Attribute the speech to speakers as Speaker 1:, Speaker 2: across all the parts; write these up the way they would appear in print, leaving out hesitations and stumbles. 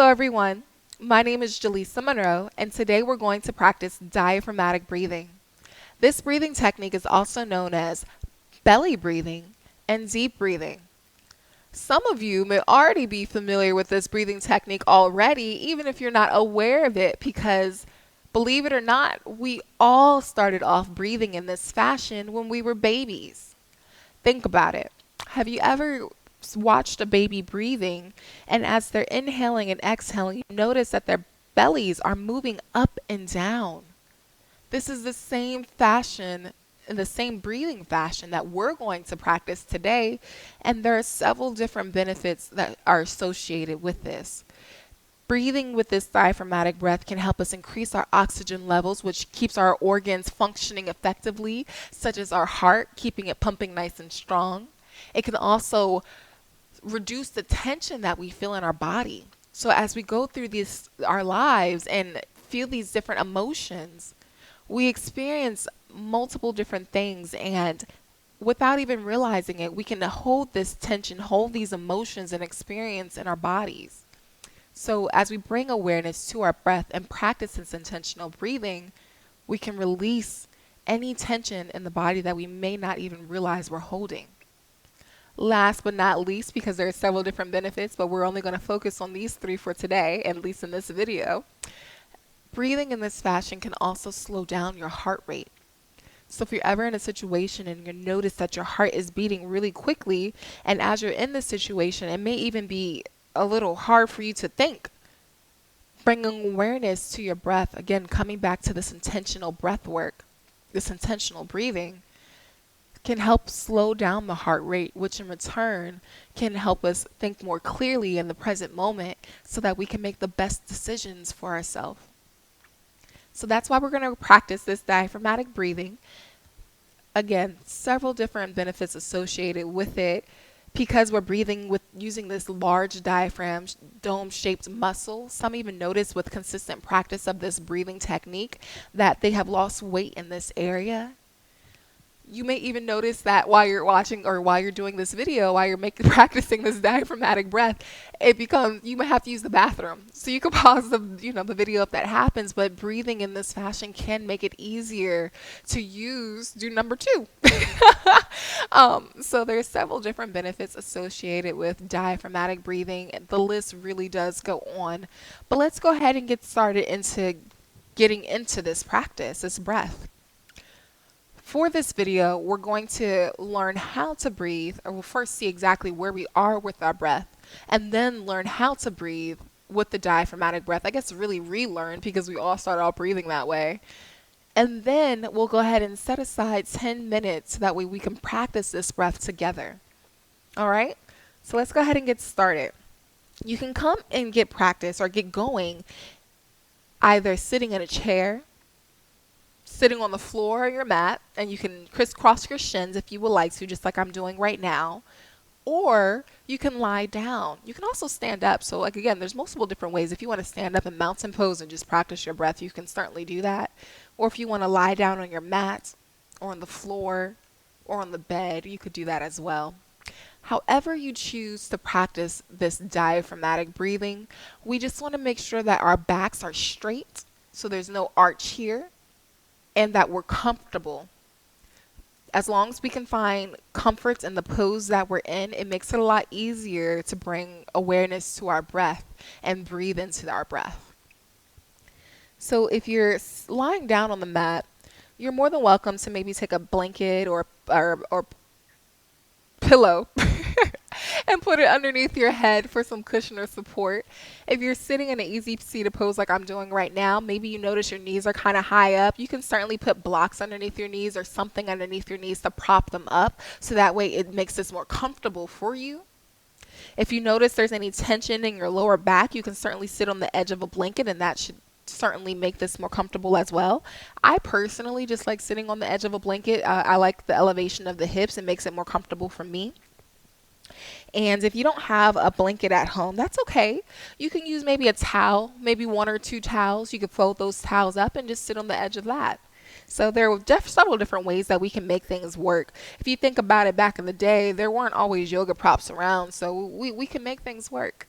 Speaker 1: Hello everyone, my name is Jalisa Monroe and today we're going to practice diaphragmatic breathing. This breathing technique is also known as belly breathing and deep breathing. Some of you may already be familiar with this breathing technique already, even if you're not aware of it, because believe it or not, we all started off breathing in this fashion when we were babies. Think about it. Have you ever watched a baby breathing, and as they're inhaling and exhaling, you notice that their bellies are moving up and down? This is the same fashion, the same breathing fashion that we're going to practice today, and there are several different benefits that are associated with this. Breathing with this diaphragmatic breath can help us increase our oxygen levels, which keeps our organs functioning effectively, such as our heart, keeping it pumping nice and strong. It can also reduce the tension that we feel in our body. So as we go through our lives and feel these different emotions, we experience multiple different things, and without even realizing it, we can hold this tension, hold these emotions and experience in our bodies. So as we bring awareness to our breath and practice this intentional breathing, we can release any tension in the body that we may not even realize we're holding. Last but not least, because there are several different benefits, but we're only going to focus on these three for today, at least in this video. Breathing in this fashion can also slow down your heart rate. So if you're ever in a situation and you notice that your heart is beating really quickly, and as you're in this situation, it may even be a little hard for you to think. Bringing awareness to your breath, again, coming back to this intentional breath work, this intentional breathing, can help slow down the heart rate, which in return can help us think more clearly in the present moment so that we can make the best decisions for ourselves. So that's why we're going to practice this diaphragmatic breathing. Again, several different benefits associated with it, because we're breathing with using this large diaphragm, dome-shaped muscle. Some even notice with consistent practice of this breathing technique that they have lost weight in this area. You may even notice that while you're watching or while you're doing this video, while you're practicing this diaphragmatic breath, it becomes, you might have to use the bathroom. So you can pause the video if that happens, but breathing in this fashion can make it easier to do number two. So there's several different benefits associated with diaphragmatic breathing. The list really does go on, but let's go ahead and get started into getting into this practice, this breath. For this video, we're going to learn how to breathe, or we'll first see exactly where we are with our breath, and then learn how to breathe with the diaphragmatic breath. I guess really relearn, because we all started out breathing that way. And then we'll go ahead and set aside 10 minutes so that way we can practice this breath together. All right? So let's go ahead and get started. You can come and get practice or get going either sitting in a chair, sitting on the floor or your mat, and you can crisscross your shins if you would like to, just like I'm doing right now, or you can lie down. You can also stand up. So like again, there's multiple different ways. If you want to stand up and mountain pose and just practice your breath, you can certainly do that. Or if you want to lie down on your mat or on the floor or on the bed, you could do that as well. However you choose to practice this diaphragmatic breathing, we just want to make sure that our backs are straight, so there's no arch here, and that we're comfortable. As long as we can find comfort in the pose that we're in, it makes it a lot easier to bring awareness to our breath and breathe into our breath. So if you're lying down on the mat, you're more than welcome to maybe take a blanket or pillow and put it underneath your head for some cushion or support. If you're sitting in an easy seated pose like I'm doing right now, maybe you notice your knees are kind of high up. You can certainly put blocks underneath your knees or something underneath your knees to prop them up, so that way it makes this more comfortable for you. If you notice there's any tension in your lower back, you can certainly sit on the edge of a blanket, and that should certainly make this more comfortable as well. I personally just like sitting on the edge of a blanket. I like the elevation of the hips. It makes it more comfortable for me. And if you don't have a blanket at home, that's okay. You can use maybe a towel, maybe one or two towels. You could fold those towels up and just sit on the edge of that. So there are several different ways that we can make things work. If you think about it, back in the day, there weren't always yoga props around, so we can make things work.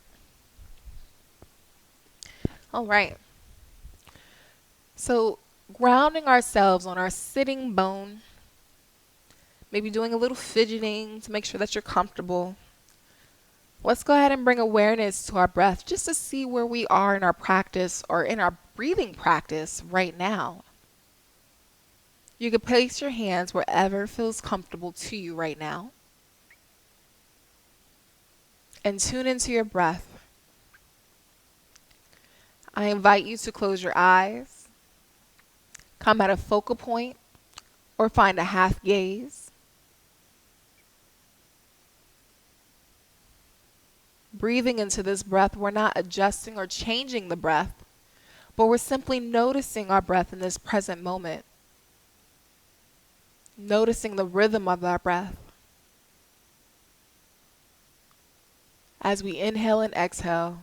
Speaker 1: All right. So, grounding ourselves on our sitting bone, maybe doing a little fidgeting to make sure that you're comfortable. Let's go ahead and bring awareness to our breath just to see where we are in our practice or in our breathing practice right now. You can place your hands wherever feels comfortable to you right now and tune into your breath. I invite you to close your eyes, come at a focal point, or find a half gaze. Breathing into this breath, we're not adjusting or changing the breath, but we're simply noticing our breath in this present moment. Noticing the rhythm of our breath. As we inhale and exhale,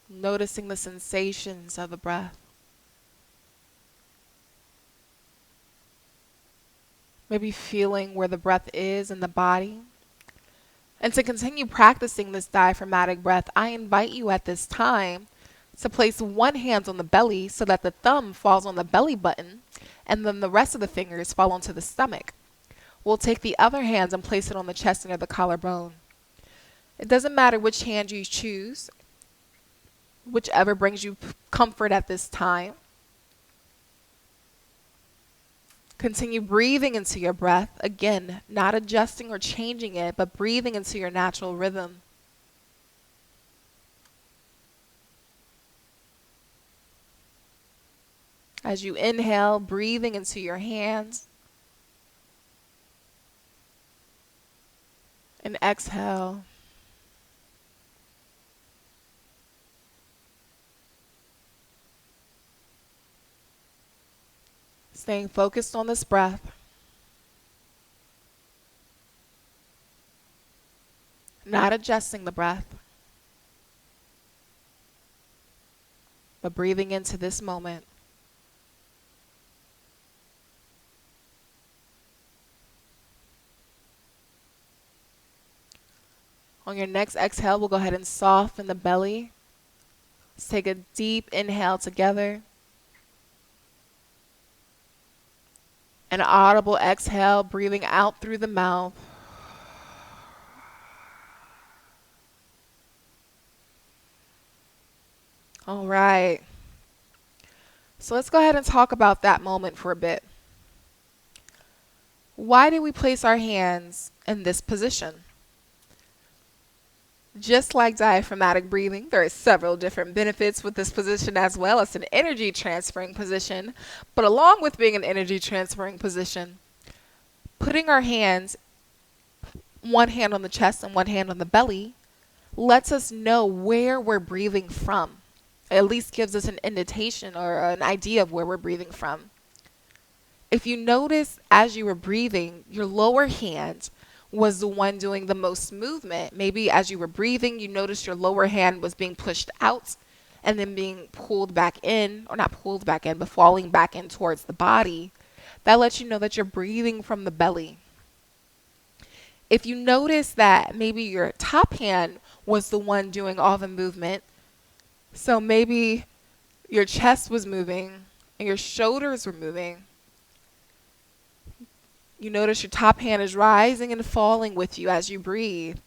Speaker 1: noticing the sensations of the breath. Maybe feeling where the breath is in the body. And to continue practicing this diaphragmatic breath, I invite you at this time to place one hand on the belly so that the thumb falls on the belly button and then the rest of the fingers fall onto the stomach. We'll take the other hand and place it on the chest near the collarbone. It doesn't matter which hand you choose, whichever brings you comfort at this time. Continue breathing into your breath. Again, not adjusting or changing it, but breathing into your natural rhythm. As you inhale, breathing into your hands. And exhale. Staying focused on this breath. Not adjusting the breath, but breathing into this moment. On your next exhale, we'll go ahead and soften the belly. Let's take a deep inhale together. An audible exhale, breathing out through the mouth. All right. So let's go ahead and talk about that moment for a bit. Why do we place our hands in this position? Just like diaphragmatic breathing, there are several different benefits with this position as well. It's an energy transferring position, but along with being an energy transferring position, putting our hands, one hand on the chest and one hand on the belly, lets us know where we're breathing from. It at least gives us an indication or an idea of where we're breathing from. If you notice as you were breathing, your lower hand was the one doing the most movement. Maybe as you were breathing, you noticed your lower hand was being pushed out and then being pulled back in, or not pulled back in, but falling back in towards the body. That lets you know that you're breathing from the belly. If you notice that maybe your top hand was the one doing all the movement, so maybe your chest was moving and your shoulders were moving, you notice your top hand is rising and falling with you as you breathe.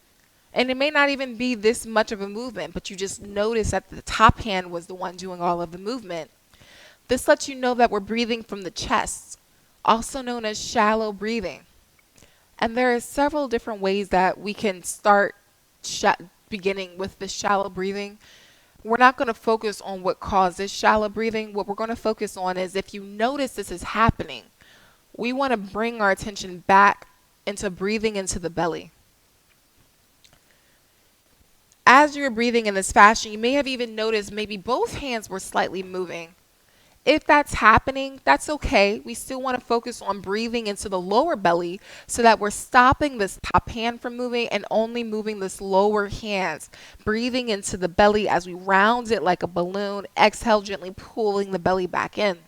Speaker 1: And it may not even be this much of a movement, but you just notice that the top hand was the one doing all of the movement. This lets you know that we're breathing from the chest, also known as shallow breathing. And there are several different ways that we can start beginning with this shallow breathing. We're not going to focus on what causes shallow breathing. What we're going to focus on is if you notice this is happening, we want to bring our attention back into breathing into the belly. As you're breathing in this fashion, you may have even noticed maybe both hands were slightly moving. If that's happening, that's okay. We still want to focus on breathing into the lower belly so that we're stopping this top hand from moving and only moving this lower hand. Breathing into the belly as we round it like a balloon. Exhale, gently pulling the belly back in.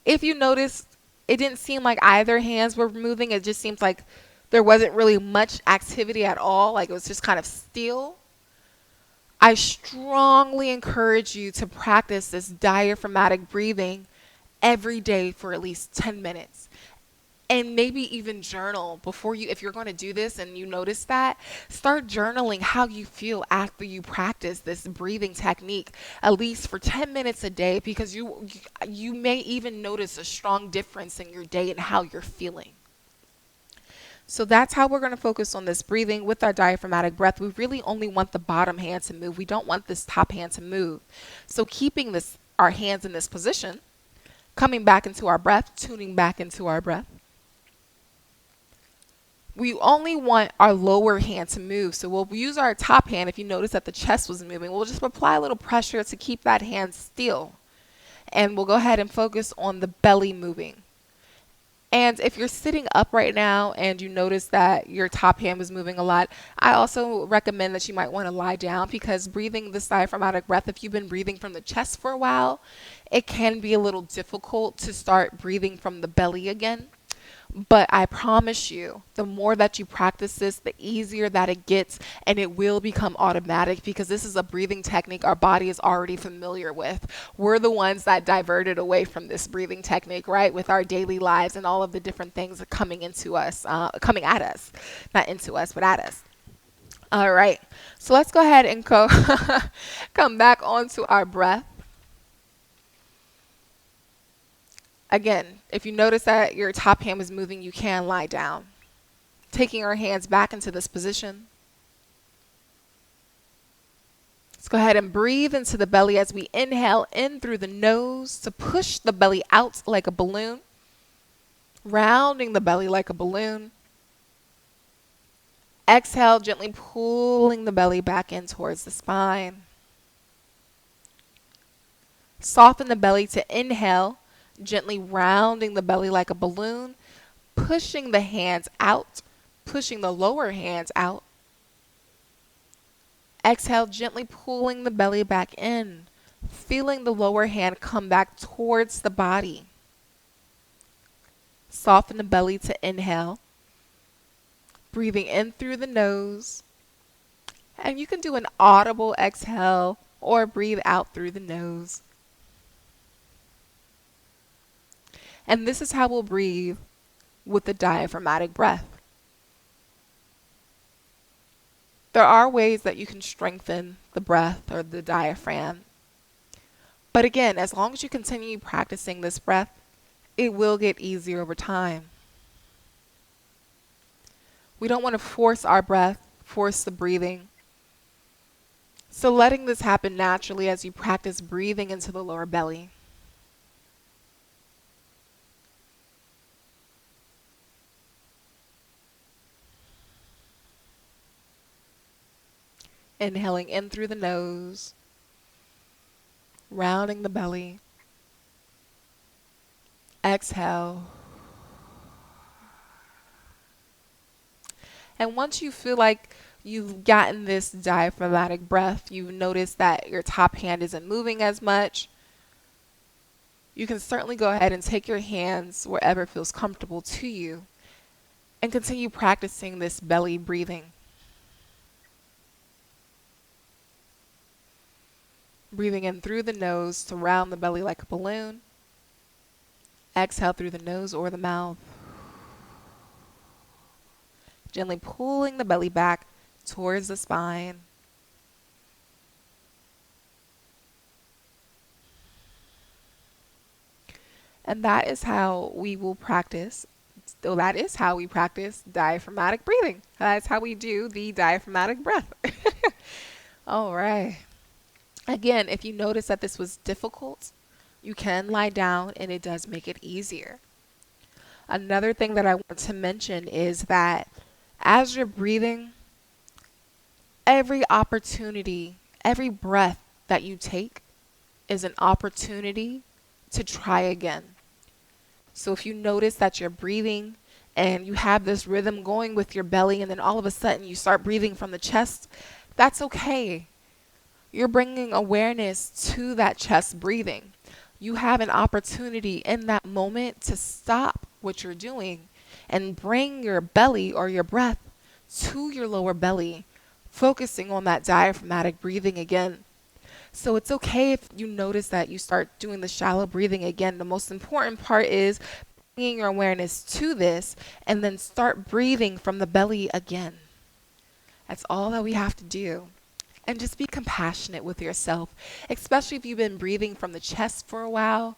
Speaker 1: If you notice, it didn't seem like either hands were moving. It just seems like there wasn't really much activity at all, like it was just kind of still, I strongly encourage you to practice this diaphragmatic breathing every day for at least 10 minutes. And maybe even journal before you, if you're going to do this and you notice that, start journaling how you feel after you practice this breathing technique, at least for 10 minutes a day, because you may even notice a strong difference in your day and how you're feeling. So that's how we're going to focus on this breathing with our diaphragmatic breath. We really only want the bottom hand to move. We don't want this top hand to move. So keeping our hands in this position, coming back into our breath, tuning back into our breath. We only want our lower hand to move. So we'll use our top hand. If you notice that the chest was moving, we'll just apply a little pressure to keep that hand still. And we'll go ahead and focus on the belly moving. And if you're sitting up right now and you notice that your top hand was moving a lot, I also recommend that you might want to lie down, because breathing this diaphragmatic breath, if you've been breathing from the chest for a while, it can be a little difficult to start breathing from the belly again. But I promise you, the more that you practice this, the easier that it gets, and it will become automatic, because this is a breathing technique our body is already familiar with. We're the ones that diverted away from this breathing technique, right? With our daily lives and all of the different things coming into us, coming at us, not into us, but at us. All right, so let's go ahead and come back onto our breath. Again, if you notice that your top hand was moving, you can lie down. Taking our hands back into this position. Let's go ahead and breathe into the belly as we inhale in through the nose to push the belly out like a balloon. Rounding the belly like a balloon. Exhale, gently pulling the belly back in towards the spine. Soften the belly to inhale. Gently rounding the belly like a balloon, pushing the hands out, pushing the lower hands out. Exhale, gently pulling the belly back in, feeling the lower hand come back towards the body. Soften the belly to inhale, breathing in through the nose. And you can do an audible exhale or breathe out through the nose. And this is how we'll breathe with the diaphragmatic breath. There are ways that you can strengthen the breath or the diaphragm. But again, as long as you continue practicing this breath, it will get easier over time. We don't want to force our breath, force the breathing. So letting this happen naturally as you practice breathing into the lower belly. Inhaling in through the nose, rounding the belly. Exhale. And once you feel like you've gotten this diaphragmatic breath, you've noticed that your top hand isn't moving as much, you can certainly go ahead and take your hands wherever feels comfortable to you and continue practicing this belly breathing. Breathing in through the nose to round the belly like a balloon. Exhale through the nose or the mouth. Gently pulling the belly back towards the spine. And that is how we will practice. So that is how we practice diaphragmatic breathing. That's how we do the diaphragmatic breath. All right. Again, if you notice that this was difficult, you can lie down and it does make it easier. Another thing that I want to mention is that as you're breathing, every opportunity, every breath that you take is an opportunity to try again. So if you notice that you're breathing and you have this rhythm going with your belly, and then all of a sudden you start breathing from the chest, that's okay. You're bringing awareness to that chest breathing. You have an opportunity in that moment to stop what you're doing and bring your belly or your breath to your lower belly, focusing on that diaphragmatic breathing again. So it's okay if you notice that you start doing the shallow breathing again. The most important part is bringing your awareness to this and then start breathing from the belly again. That's all that we have to do. And just be compassionate with yourself, especially if you've been breathing from the chest for a while.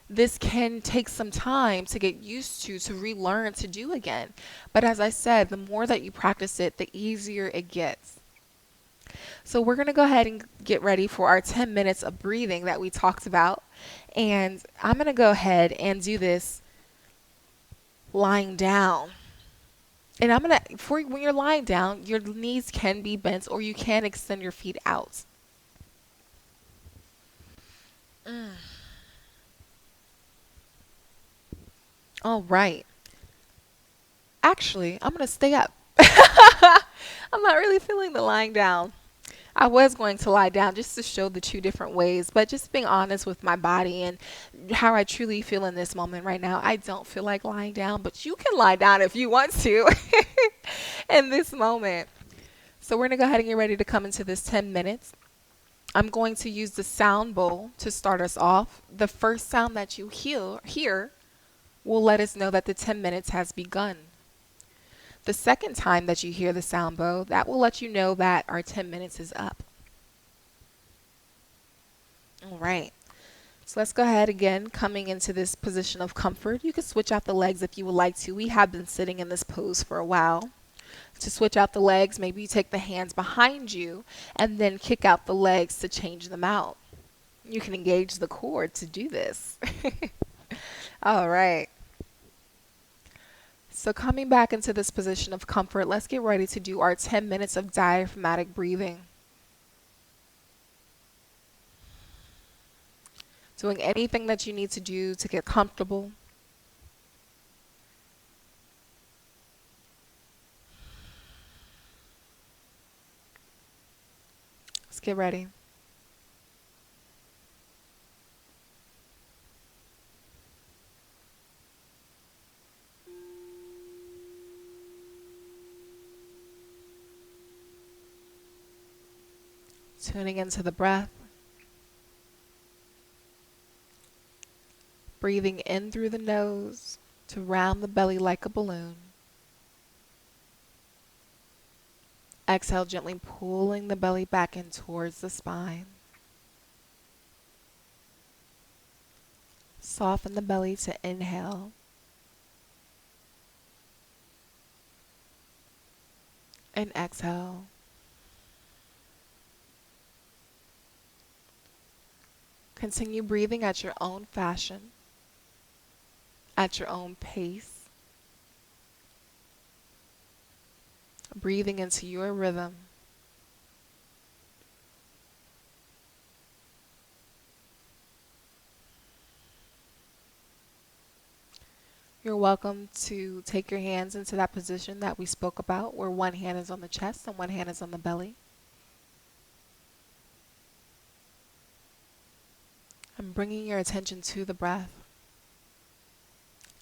Speaker 1: This can take some time to get used to relearn to do again. But as I said, the more that you practice it, the easier it gets. So we're going to go ahead and get ready for our 10 minutes of breathing that we talked about. And I'm going to go ahead and do this lying down. And I'm going to, for when you're lying down, your knees can be bent or you can extend your feet out. All right. Actually, I'm going to stay up. I'm not really feeling the lying down. I was going to lie down just to show the two different ways, but just being honest with my body and how I truly feel in this moment right now, I don't feel like lying down, but you can lie down if you want to in this moment. So we're going to go ahead and get ready to come into this 10 minutes. I'm going to use the sound bowl to start us off. The first sound that you hear will let us know that the 10 minutes has begun. The second time that you hear the sound bowl, that will let you know that our 10 minutes is up. All right. So let's go ahead again, coming into this position of comfort. You can switch out the legs if you would like to. We have been sitting in this pose for a while. To switch out the legs, maybe you take the hands behind you and then kick out the legs to change them out. You can engage the core to do this. All right. So coming back into this position of comfort, let's get ready to do our 10 minutes of diaphragmatic breathing. Doing anything that you need to do to get comfortable. Let's get ready. Tuning into the breath. Breathing in through the nose to round the belly like a balloon. Exhale, gently pulling the belly back in towards the spine. Soften the belly to inhale. And exhale. Continue breathing at your own fashion, at your own pace. Breathing into your rhythm. You're welcome to take your hands into that position that we spoke about, where one hand is on the chest and one hand is on the belly. And bringing your attention to the breath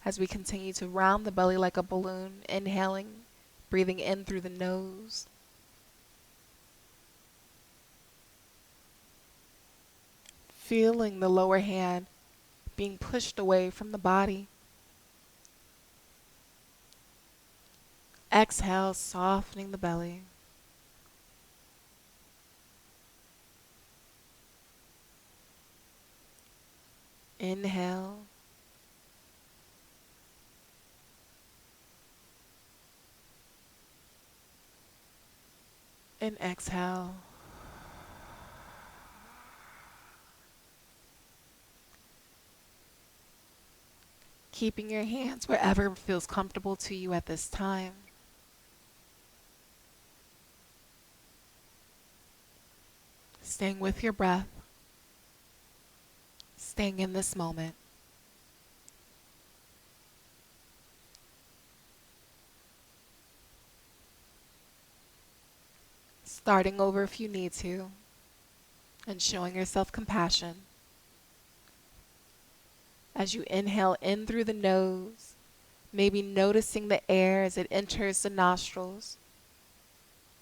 Speaker 1: as we continue to round the belly like a balloon, inhaling, breathing in through the nose. Feeling the lower hand being pushed away from the body. Exhale, softening the belly. Inhale. And exhale. Keeping your hands wherever feels comfortable to you at this time. Staying with your breath. Staying in this moment. Starting over if you need to, and showing yourself compassion. As you inhale in through the nose, Maybe noticing the air as it enters the nostrils,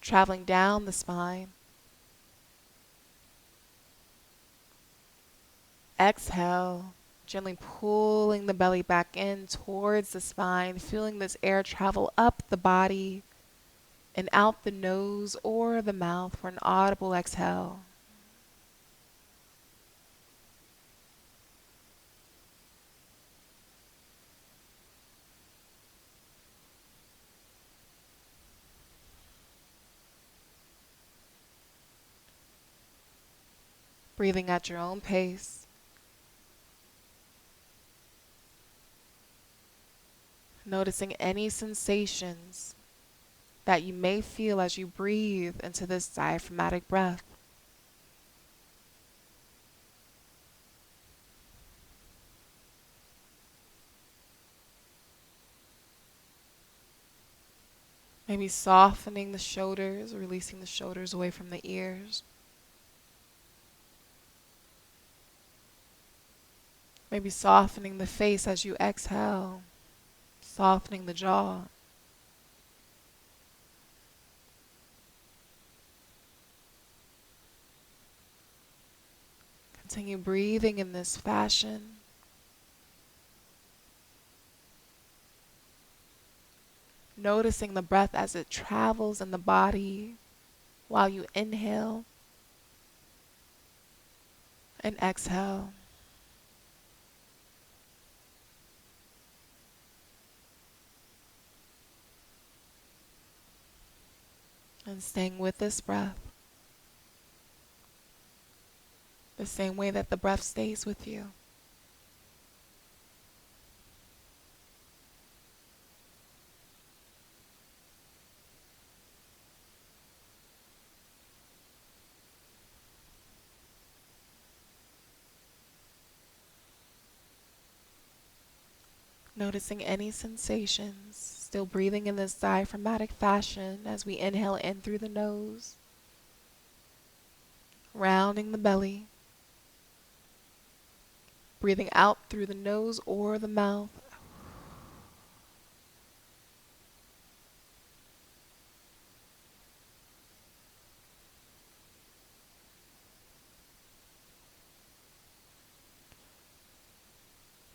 Speaker 1: traveling down the spine. Exhale, gently pulling the belly back in towards the spine, feeling this air travel up the body and out the nose or the mouth for an audible exhale. Breathing at your own pace. Noticing any sensations that you may feel as you breathe into this diaphragmatic breath. Maybe softening the shoulders, releasing the shoulders away from the ears. Maybe softening the face as you exhale, softening the jaw. Continue breathing in this fashion. Noticing the breath as it travels in the body while you inhale and exhale. And staying with this breath the same way that the breath stays with you. Noticing any sensations, still breathing in this diaphragmatic fashion as we inhale in through the nose, rounding the belly, breathing out through the nose or the mouth.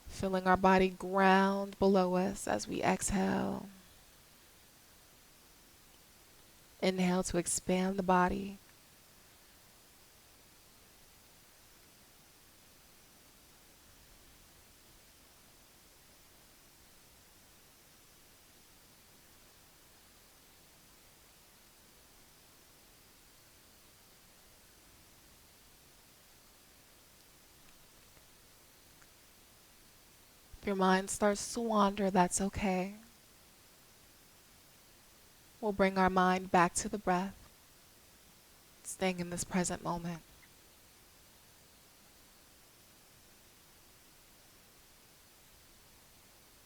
Speaker 1: Feeling our body ground below us as we exhale. Inhale to expand the body. If your mind starts to wander, that's okay. We'll bring our mind back to the breath, staying in this present moment.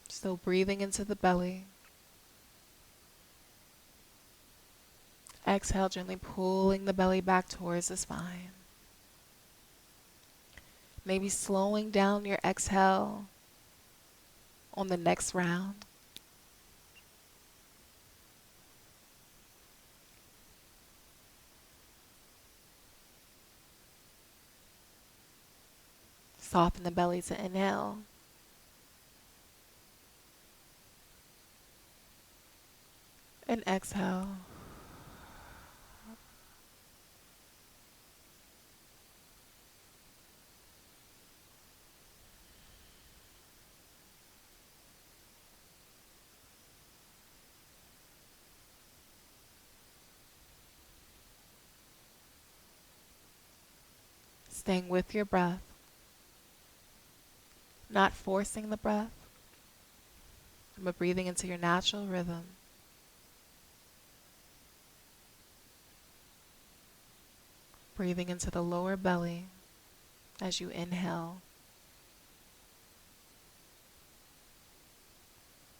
Speaker 1: Still breathing into the belly. Exhale, gently pulling the belly back towards the spine. Maybe slowing down your exhale on the next round. Soften the belly to inhale. And exhale. Staying with your breath. Not forcing the breath, but breathing into your natural rhythm. Breathing into the lower belly as you inhale.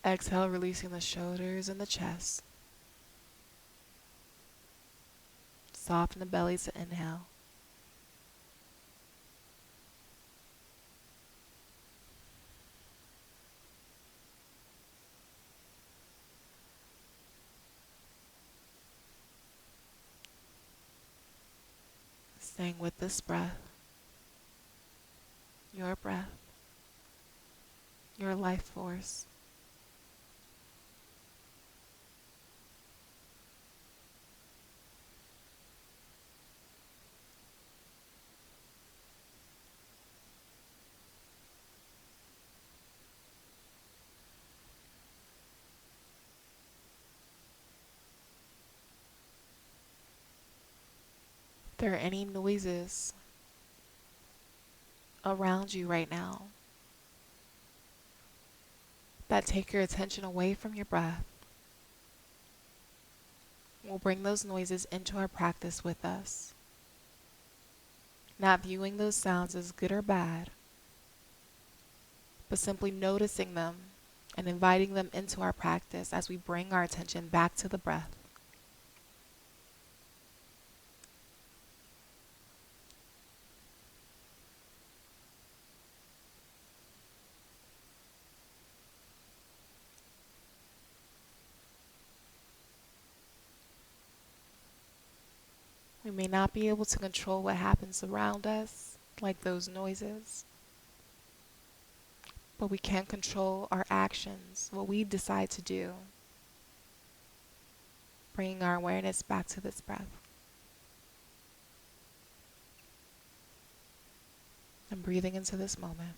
Speaker 1: Exhale, releasing the shoulders and the chest. Soften the belly to inhale. Staying with this breath, your breath, your life force. If there are any noises around you right now that take your attention away from your breath, we'll bring those noises into our practice with us, not viewing those sounds as good or bad, but simply noticing them and inviting them into our practice as we bring our attention back to the breath. We may not be able to control what happens around us, like those noises, but we can control our actions, what we decide to do, bringing our awareness back to this breath and breathing into this moment.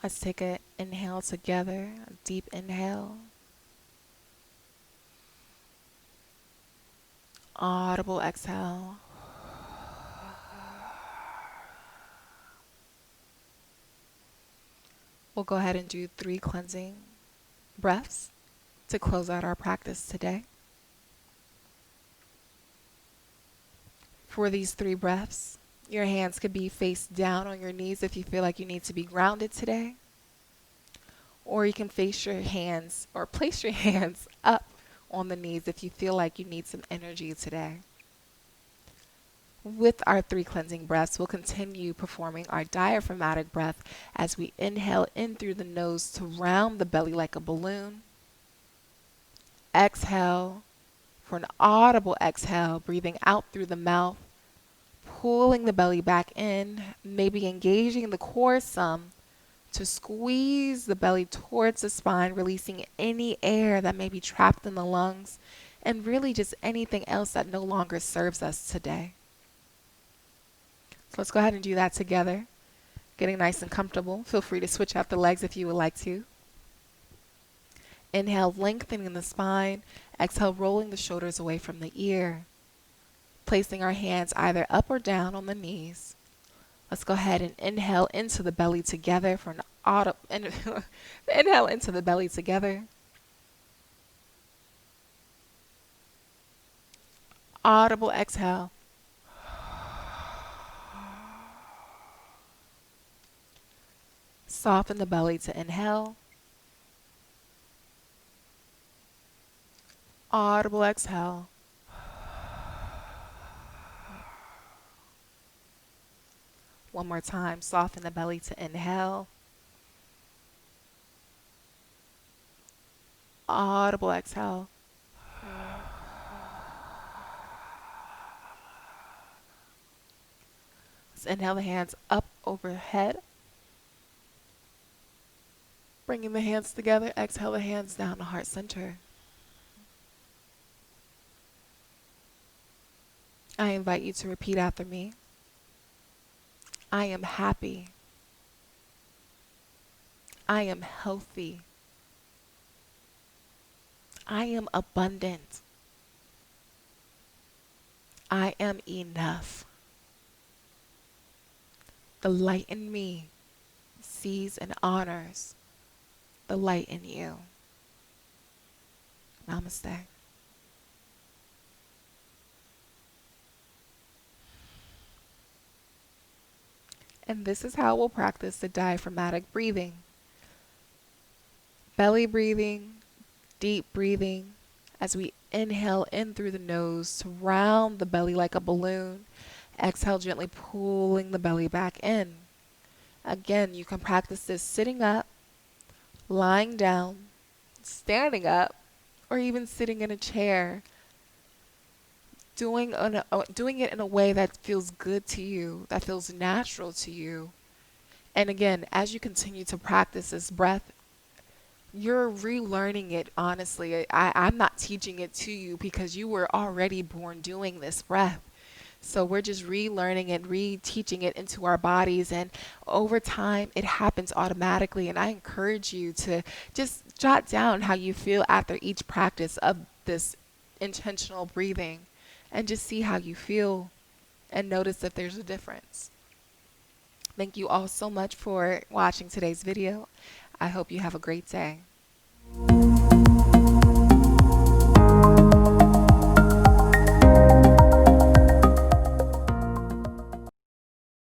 Speaker 1: Let's take an inhale together, a deep inhale. Audible exhale. We'll go ahead and do 3 cleansing breaths to close out our practice today. For these 3 breaths, your hands could be face down on your knees if you feel like you need to be grounded today. Or you can face your hands or place your hands up on the knees if you feel like you need some energy today. With our 3 cleansing breaths, we'll continue performing our diaphragmatic breath as we inhale in through the nose to round the belly like a balloon. Exhale for an audible exhale, breathing out through the mouth, pulling the belly back in, maybe engaging the core some to squeeze the belly towards the spine, releasing any air that may be trapped in the lungs, and really just anything else that no longer serves us today. So let's go ahead and do that together. Getting nice and comfortable. Feel free to switch out the legs if you would like to. Inhale, lengthening the spine. Exhale, rolling the shoulders away from the ear. Placing our hands either up or down on the knees. Let's go ahead and inhale into the belly together for an audible inhale into the belly together. Audible exhale. Soften the belly to inhale. Audible exhale. One more time. Soften the belly to inhale. Audible exhale. Let's inhale the hands up overhead. Bringing the hands together. Exhale the hands down to heart center. I invite you to repeat after me. I am happy. I am healthy. I am abundant. I am enough. The light in me sees and honors the light in you. Namaste. And this is how we'll practice the diaphragmatic breathing. Belly breathing, deep breathing, as we inhale in through the nose to round the belly like a balloon. Exhale, gently pulling the belly back in. Again, you can practice this sitting up, lying down, standing up, or even sitting in a chair. Doing it in a way that feels good to you, that feels natural to you. And again, as you continue to practice this breath, you're relearning it honestly. I'm not teaching it to you because you were already born doing this breath. So we're just relearning it, reteaching it into our bodies. And over time, it happens automatically. And I encourage you to just jot down how you feel after each practice of this intentional breathing and just see how you feel and notice if there's a difference. Thank you all so much for watching today's video. I hope you have a great day.